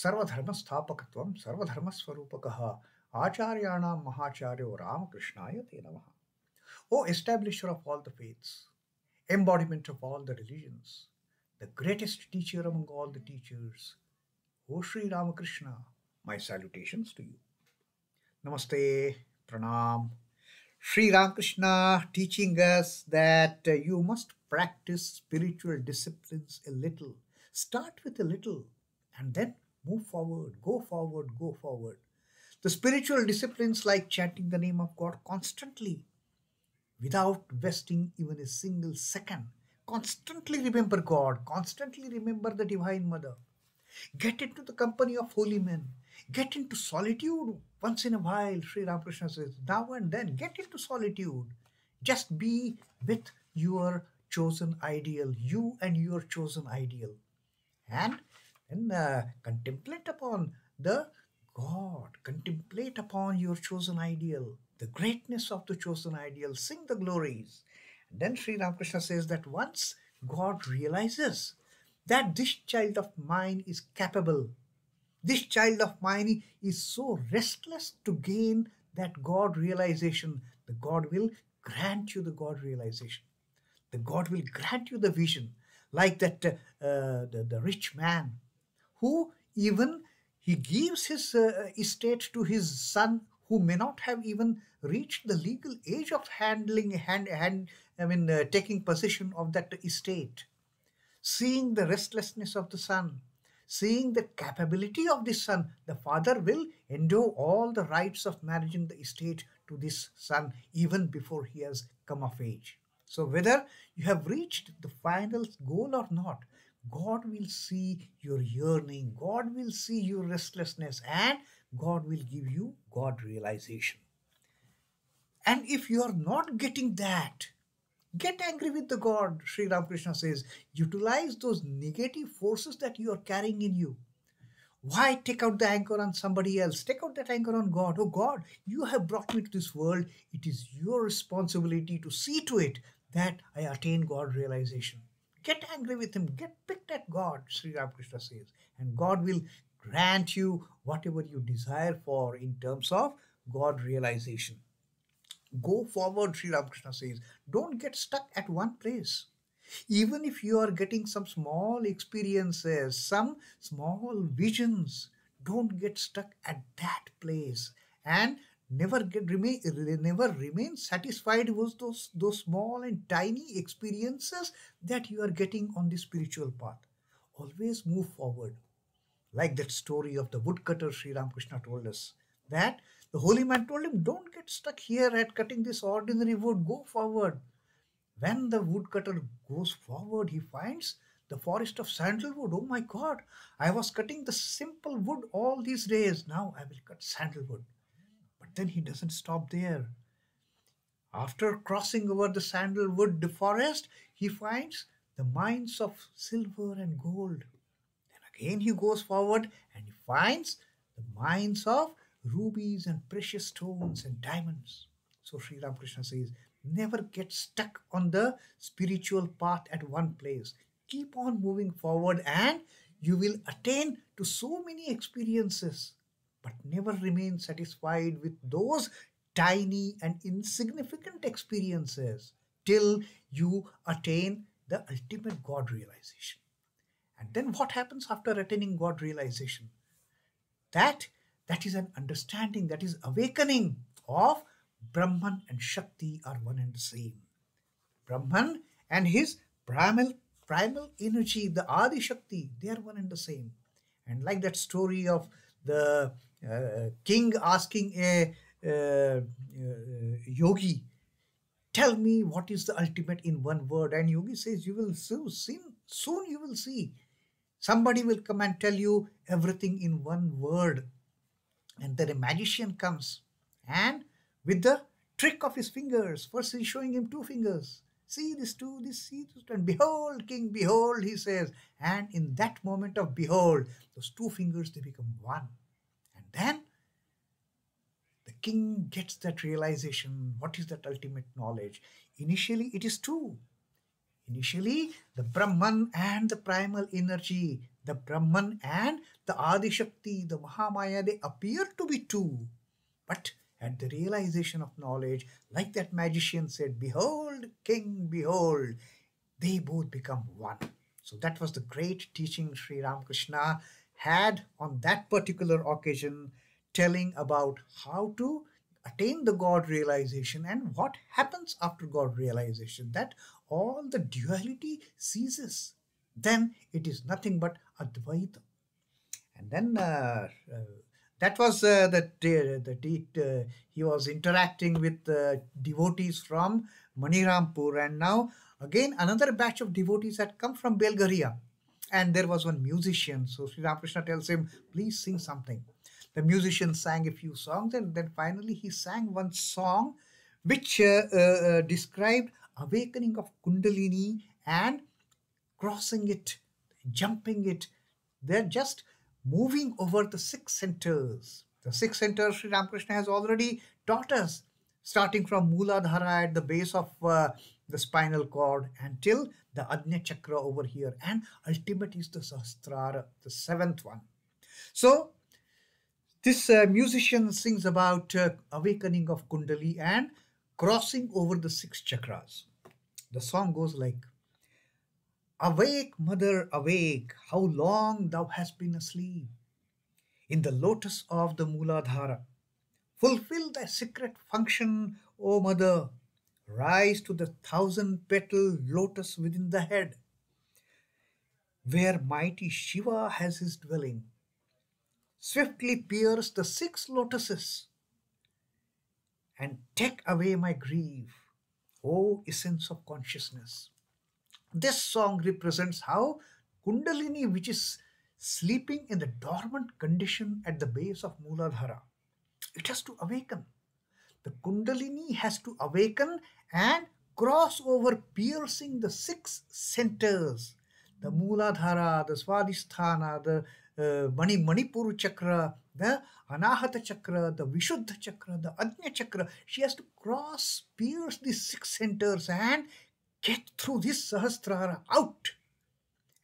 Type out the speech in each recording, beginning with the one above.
Sarvadharmastapakatvam Sarvadharmaswarupakaha Acharyanam Mahacharyo Ramakrishnaaya Te Namaha. O establisher of all the faiths, embodiment of all the religions, the greatest teacher among all the teachers, O Sri Ramakrishna, my salutations to you. Namaste, Pranam. Sri Ramakrishna teaching us that you must practice spiritual disciplines a little. Start with a little and then move forward, go forward, go forward. The spiritual disciplines like chanting the name of God constantly, without wasting even a single second. Constantly remember God, constantly remember the Divine Mother. Get into the company of holy men. Get into solitude once in a while, Sri Ramakrishna says. Now and then, get into solitude. Just be with your chosen ideal, you and your chosen ideal. And then contemplate upon the God, contemplate upon your chosen ideal, the greatness of the chosen ideal, sing the glories. And then Sri Ramakrishna says that once God realizes that this child of mine is capable, this child of mine is so restless to gain that God realization, the God will grant you the God realization. The God will grant you the vision, like that the rich man who even he gives his estate to his son who may not have even reached the legal age of taking possession of that estate. Seeing the restlessness of the son, seeing the capability of the son, the father will endow all the rights of managing the estate to this son even before he has come of age. So whether you have reached the final goal or not, God will see your yearning, God will see your restlessness, and God will give you God realization. And if you are not getting that, get angry with the God, Sri Ramakrishna says. Utilize those negative forces that you are carrying in you. Why take out the anchor on somebody else? Take out that anchor on God. Oh God, you have brought me to this world. It is your responsibility to see to it that I attain God realization. Get angry with him. Get picked at God, Sri Ramakrishna says. And God will grant you whatever you desire for in terms of God realization. Go forward, Sri Ramakrishna says. Don't get stuck at one place. Even if you are getting some small experiences, some small visions, don't get stuck at that place and never remain satisfied with those small and tiny experiences that you are getting on the spiritual path. Always move forward. Like that story of the woodcutter, Sri Ramakrishna told us that the holy man told him, don't get stuck here at cutting this ordinary wood, go forward. When the woodcutter goes forward, he finds the forest of sandalwood. Oh my God, I was cutting the simple wood all these days. Now I will cut sandalwood. But then he doesn't stop there. After crossing over the sandalwood forest, he finds the mines of silver and gold. Then again he goes forward and he finds the mines of rubies and precious stones and diamonds. So Sri Ramakrishna says, never get stuck on the spiritual path at one place. Keep on moving forward and you will attain to so many experiences, but never remain satisfied with those tiny and insignificant experiences till you attain the ultimate God realization. And then what happens after attaining God realization? That is an understanding, that is awakening of Brahman and Shakti are one and the same. Brahman and his primal energy, the Adi Shakti, they are one and the same. And like that story of the king asking a yogi, tell me what is the ultimate in one word. And yogi says, you will soon you will see. Somebody will come and tell you everything in one word. And then a magician comes and with the trick of his fingers, first he's showing him two fingers. See this two, see this two, and behold, king, behold, he says. And in that moment of behold, those two fingers, they become one. And then the king gets that realization. What is that ultimate knowledge? Initially, it is two. Initially, the Brahman and the primal energy, the Brahman and the Adi Shakti, the Mahamaya, they appear to be two. But at the realization of knowledge, like that magician said, behold, king, behold, they both become one. So that was the great teaching Sri Ramakrishna had on that particular occasion, telling about how to attain the God realization and what happens after God realization, that all the duality ceases. Then it is nothing but Advaita. And then that was he was interacting with devotees from Manirampur, and now again another batch of devotees had come from Belgaria, and there was one musician. So Sri Ramakrishna tells him, please sing something. The musician sang a few songs, and then finally he sang one song which described awakening of Kundalini and crossing it, jumping it. They're just moving over the six centers. The six centers Sri Ramakrishna has already taught us, starting from Muladhara at the base of the spinal cord until the Ajna Chakra over here. And ultimate is the Sahasrara, the seventh one. So this musician sings about awakening of Kundali and crossing over the six chakras. The song goes like, awake, mother, awake, how long thou hast been asleep. In the lotus of the Muladhara, fulfill thy secret function, O mother. Rise to the thousand-petalled lotus within the head, where mighty Śiva has his dwelling. Swiftly pierce the six lotuses and take away my grief, O essence of consciousness. This song represents how Kundalini, which is sleeping in the dormant condition at the base of Muladhara, it has to awaken. The Kundalini has to awaken and cross over, piercing the six centers, the Muladhara, the Swadhisthana, the Manipura chakra, the Anahata chakra, the Vishuddha chakra, the Ajna chakra. She has to cross, pierce these six centers and get through this Sahasrara out.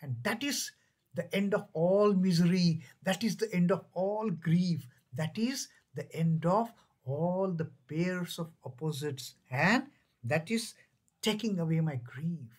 And that is the end of all misery. That is the end of all grief. That is the end of all the pairs of opposites. And that is taking away my grief.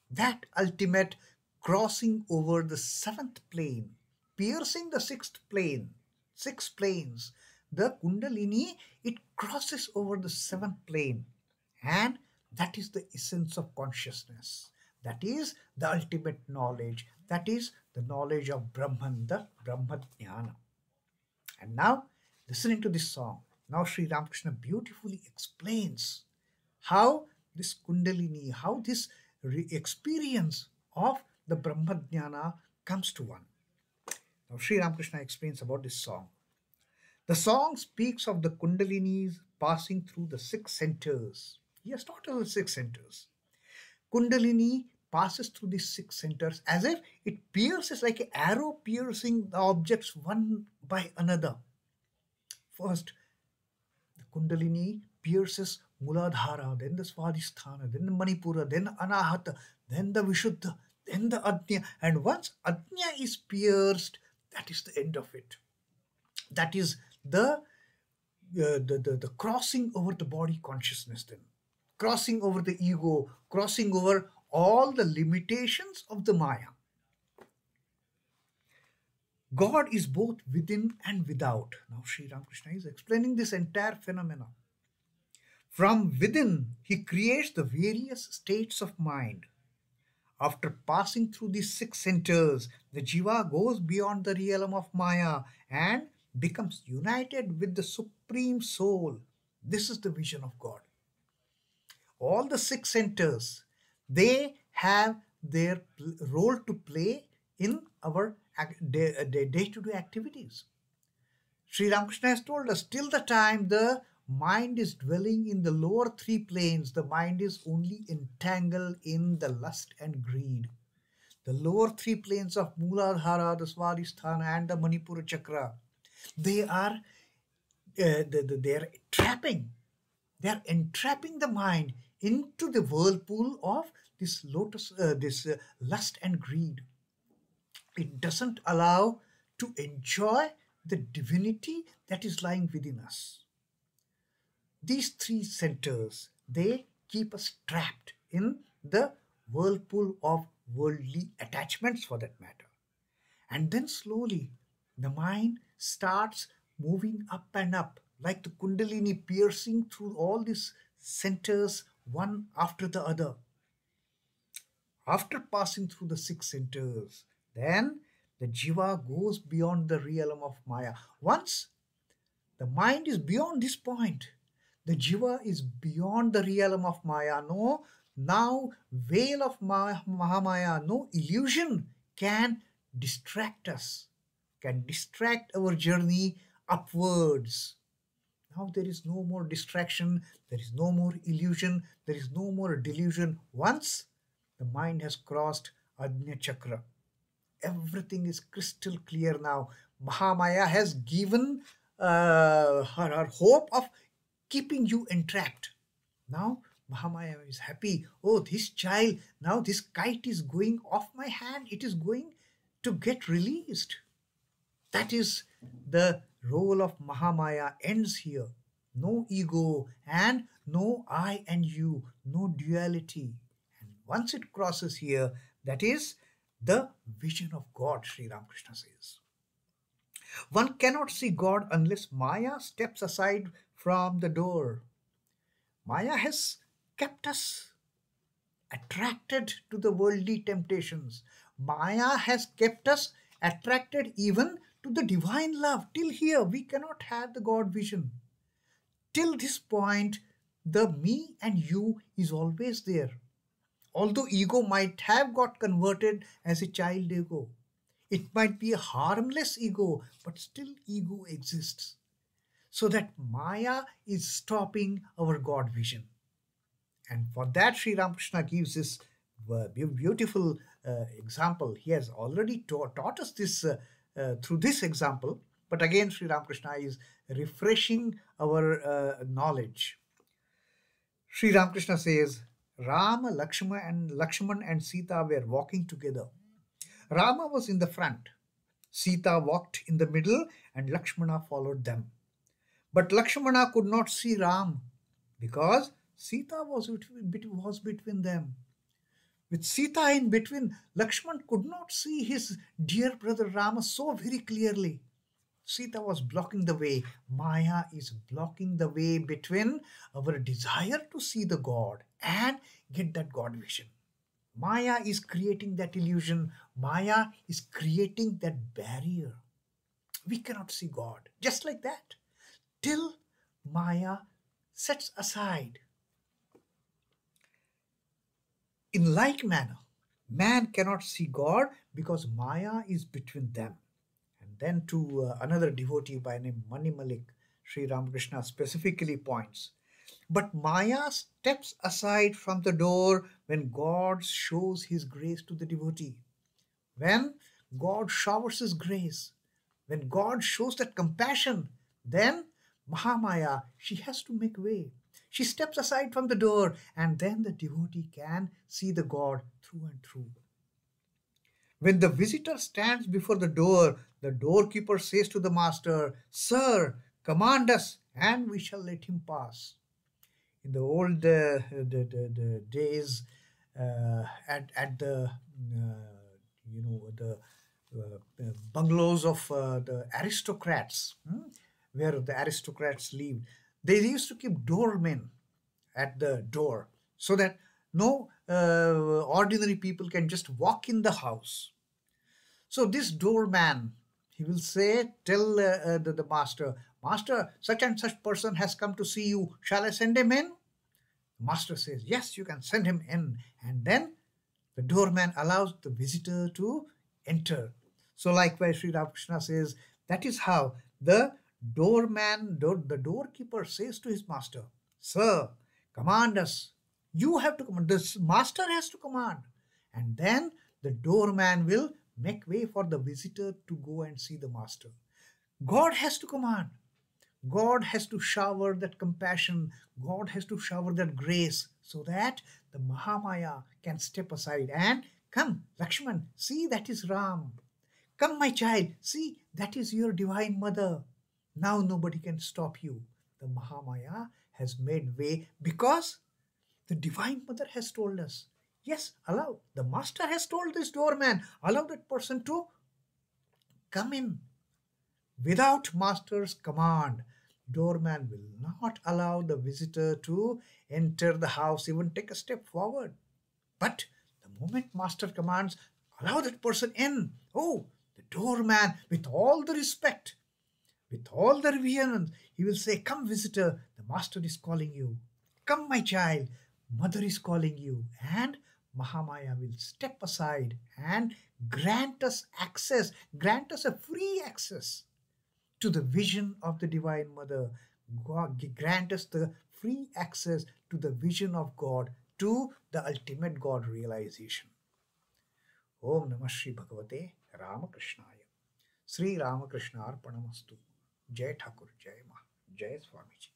That ultimate crossing over the seventh plane, piercing the sixth plane, six planes, the Kundalini, it crosses over the seventh plane. And that is the essence of consciousness. That is the ultimate knowledge. That is the knowledge of Brahman, the Brahma Jnana. And now, listening to this song, now Sri Ramakrishna beautifully explains how this Kundalini, how this experience of the Brahma Jnana comes to one. Now Sri Ramakrishna explains about this song. The song speaks of the Kundalinis passing through the six centers. He has taught us the six centers. Kundalini passes through these six centers as if it pierces like an arrow piercing the objects one by another. First, the Kundalini pierces Muladhara, then the Swadhisthana, then the Manipura, then the Anahata, then the Vishuddha, then the Ajna. And once Ajna is pierced, that is the end of it. That is the crossing over the body consciousness then. Crossing over the ego, crossing over all the limitations of the Maya. God is both within and without. Now Sri Ramakrishna is explaining this entire phenomena. From within, he creates the various states of mind. After passing through these six centers, the jiva goes beyond the realm of Maya and becomes united with the Supreme Soul. This is the vision of God. All the six centers, they have their role to play in our day-to-day activities. Sri Ramakrishna has told us, till the time the mind is dwelling in the lower three planes, the mind is only entangled in the lust and greed. The lower three planes of Muladhara, the Swadhisthana and the Manipura chakra, they are entrapping the mind into the whirlpool of this lust and greed. It doesn't allow to enjoy the divinity that is lying within us. These three centers, they keep us trapped in the whirlpool of worldly attachments, for that matter. And then slowly the mind starts moving up and up, like the Kundalini piercing through all these centers one after the other. After passing through the 6 centers, then the jiva goes beyond the realm of Maya. Once the mind is beyond this point, the jiva is beyond the realm of Maya. No, now veil of Mahamaya, no illusion can distract us, can distract our journey upwards. Now there is no more distraction, there is no more illusion, there is no more delusion. Once the mind has crossed Ajna Chakra, everything is crystal clear now. Mahamaya has given her hope of keeping you entrapped. Now Mahamaya is happy. Oh, this child, now this kite is going off my hand. It is going to get released. That is the role of Mahamaya ends here. No ego and no I and you, no duality. And once it crosses here, that is the vision of God, Sri Ramakrishna says. One cannot see God unless Maya steps aside from the door. Maya has kept us attracted to the worldly temptations. Maya has kept us attracted even to the divine love. Till here, we cannot have the God vision. Till this point, the me and you is always there. Although ego might have got converted as a child ego, it might be a harmless ego, but still ego exists. So that Maya is stopping our God vision. And for that, Sri Ramakrishna gives this beautiful example. He has already taught us this through this example. But again, Sri Ramakrishna is refreshing our knowledge. Sri Ramakrishna says, Rama, Lakshmana and Sita were walking together. Rama was in the front. Sita walked in the middle and Lakshmana followed them. But Lakshmana could not see Ram because Sita was between them. With Sita in between, Lakshmana could not see his dear brother Rama so very clearly. Sita was blocking the way. Maya is blocking the way between our desire to see the God and get that God vision. Maya is creating that illusion. Maya is creating that barrier. We cannot see God just like that till Maya sets aside. In like manner, man cannot see God because Maya is between them. And then to another devotee by name Mani Mallick, Sri Ramakrishna specifically points, but Maya steps aside from the door when God shows his grace to the devotee. When God showers his grace, when God shows that compassion, then Mahamaya, she has to make way. She steps aside from the door and then the devotee can see the God through and through. When the visitor stands before the doorkeeper says to the master, Sir, command us and we shall let him pass. In the old the days, at the bungalows of the aristocrats, where the aristocrats lived, they used to keep doormen at the door so that no ordinary people can just walk in the house. So this doorman, he will say, tell the master, Master, such and such person has come to see you. Shall I send him in? The master says, yes, you can send him in. And then the doorman allows the visitor to enter. So likewise, Sri Ramakrishna says, that is how the the doorkeeper says to his master, Sir, command us. You have to command. The master has to command. And then the doorman will make way for the visitor to go and see the master. God has to command. God has to shower that compassion. God has to shower that grace so that the Mahamaya can step aside and come, Lakshman, see that is Ram. Come, my child, see that is your divine mother. Now nobody can stop you. The Mahamaya has made way because the divine mother has told us. Yes, allow. The master has told this doorman, allow that person to come in. Without master's command, doorman will not allow the visitor to enter the house, even take a step forward. But the moment master commands, allow that person in. Oh, the doorman, with all the respect, with all the reverence, he will say, come visitor, the master is calling you. Come my child, mother is calling you. And Mahamaya will step aside and grant us access, grant us a free access to the vision of the Divine Mother. God, grant us the free access to the vision of God, to the ultimate God realization. Om Namah Shri Bhagavate Ramakrishnaya. Sri Ramakrishna Arpanamastu. Jai Thakur, Jai Ma, Jai Swamiji.